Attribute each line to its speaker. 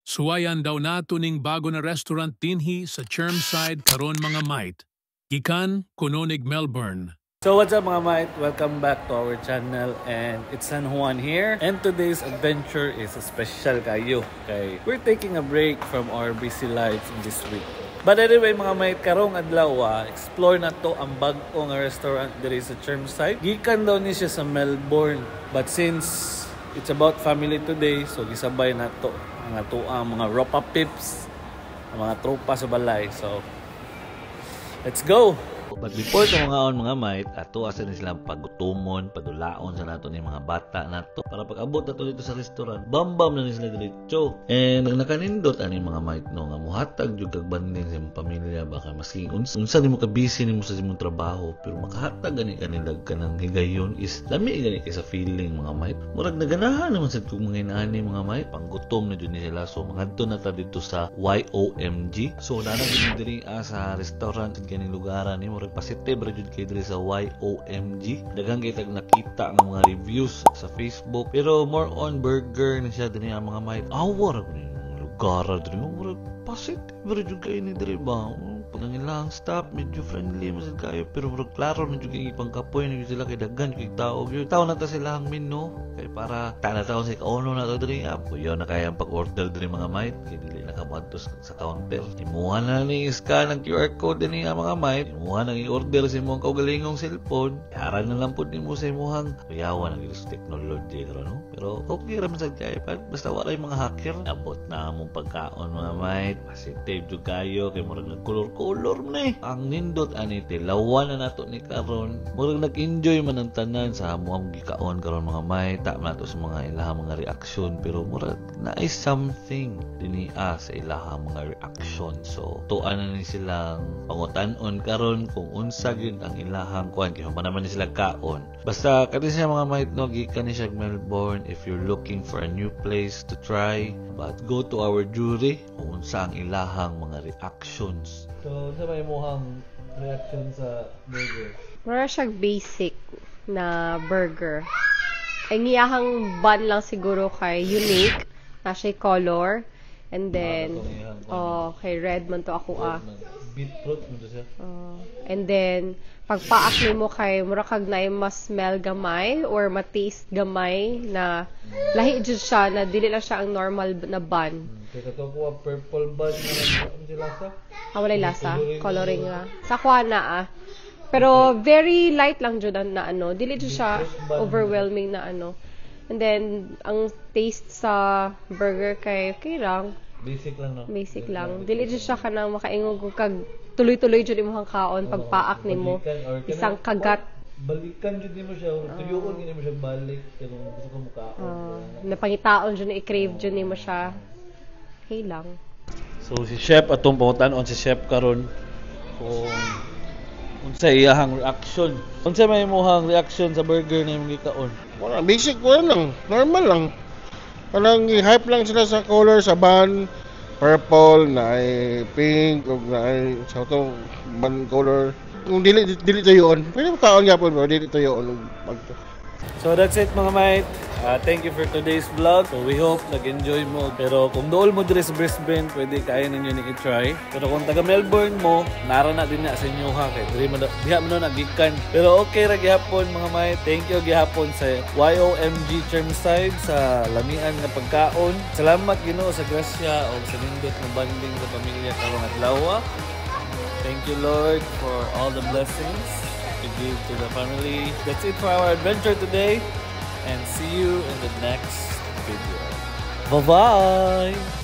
Speaker 1: Suwayan daw nato ning bago na restaurant dinhi sa Chermside karon mga mate. Gikan kunonig Melbourne.
Speaker 2: So what's up mga mate? Welcome back to our channel and it's San Juan here. And today's adventure is a special kayo. Okay, we're taking a break from our busy lives in this week. But anyway mga mate, karong adlaw explore na to ang bag-o nga restaurant diri sa Chermside. Gikan daw ni siya sa Melbourne. But since it's about family today, so gisabay na to ang mga ropa pips, ang mga tropa sa balay. So let's go!
Speaker 3: But before ito mga mate, ato asa na silang pagutumon, padulaon sa nato ni mga bata nato para pag-abot nato dito sa restaurant. Bam-bam na ni sila diretso. And nakanindot ani mga mate no nga muhatag jud kag banding sa imong pamilya baka maski unsa nimo ka busy nimo sa imong trabaho pero makahatag gani kanila kanang higayon is lami gani kay sa feeling mga mate. Murag naganahan naman sad kung mga inaani mga mate, panggutom na jud ni sila. So mangadto na ta dito sa YOMG. So nanang diri sa restaurant ganing lugaran ni murag positive ra jud kay diri sa YOMG. Daghang kay tag nakita ng mga reviews sa Facebook pero more on burger na siya dinhi ang mga mate. Awar ko ni lugar diri murag positive ra jud kay ni diri ba. Pag ilang stop medyo friendly masad kayo pero murag klaro na jud kay pangkapoy na sila kay daghan kay tao. Tao na ta sila ang menu kay para tana-taon sa kauno na to diri apoyo na kay ang pag-order diri mga mate kay dili na kamadtos sa counter. Imuha na ni scan ang QR code dinhi mga mate. Imuha na i-order sa imong kaugalingong cellphone. Yaran na lang pud nimo sa imong kuyawan ang ilos technology no. Pero okay ra man sad kay basta wala yung mga hacker. Abot na among pagkaon mga mate. Positive jud kayo kay murag nagkolor-kolor man ang nindot ani tilawan na nato ni karon. Murag nag-enjoy man ang tanan sa among gikaon karon mga mate. Ta man to sa mga ilahang mga reaksyon pero murag na something dinhi sa ilahang mga reaksyon. So tuan na ni silang pangutan-on karon kung unsa gyud ang ilahang kuan kay human naman ni sila kaon. Basta kani siya mga mate no gikan ni siya Melbourne. If you're looking for a new place to try, but go to our jury kung unsa ang ilahang mga reactions. So unsa may mohang reaction sa burger?
Speaker 4: Mura siyang basic na burger. Ang iyahang bun lang siguro kay unique na siya color. And then, kay red man to ako
Speaker 3: Beetroot mo to siya.
Speaker 4: And then, pagpaak nimo kay mura kag na mas smell gamay or ma-taste gamay na lahi jud siya na dili lang siya ang normal na bun.
Speaker 3: Kay kato ko purple bun na sila sa.
Speaker 4: Walay lasa, coloring nga. Sa kuha na Pero very light lang jud na dili jud siya overwhelming na And then ang taste sa burger kay okay lang.
Speaker 3: Basic lang no.
Speaker 4: Basic lang. Dili jud siya kanang makaingog kag tuloy-tuloy jud imong kaon pagpaak nimo. Isang kagat.
Speaker 3: Balikan jud nimo siya, tuyoon nimo siya balik kung gusto ka mukaon.
Speaker 4: Napangitaon jud ni i-crave jud nimo siya. Okay lang.
Speaker 3: So si chef atong pangutan-on si chef karon kung unsa iyahang reaction. Unsa may imong reaction sa burger na imong gikaon?
Speaker 5: Wala, basic ko lang, normal lang. Parang i-hype lang sila sa color sa bun, purple, na pink, o na sa itong bun color. Kung dili to yun, pwede makaon nga po, dili to yun.
Speaker 2: So that's it mga mate. Thank you for today's vlog. So we hope nag-enjoy mo. Pero kung dool mo diri sa Brisbane, pwede kaya ninyo ni i-try. Pero kung taga Melbourne mo, nara na din na sa inyo ha. Kaya diha mo na nagikan. Pero okay ra gihapon mga mate. Thank you gihapon sa YOMG Chermside sa lamian nga pagkaon. Salamat Ginoo sa grasya o sa nindot nga banding sa pamilya karong adlaw. Thank you Lord for all the blessings to give to the family. That's it for our adventure today and see you in the next video. Bye-bye!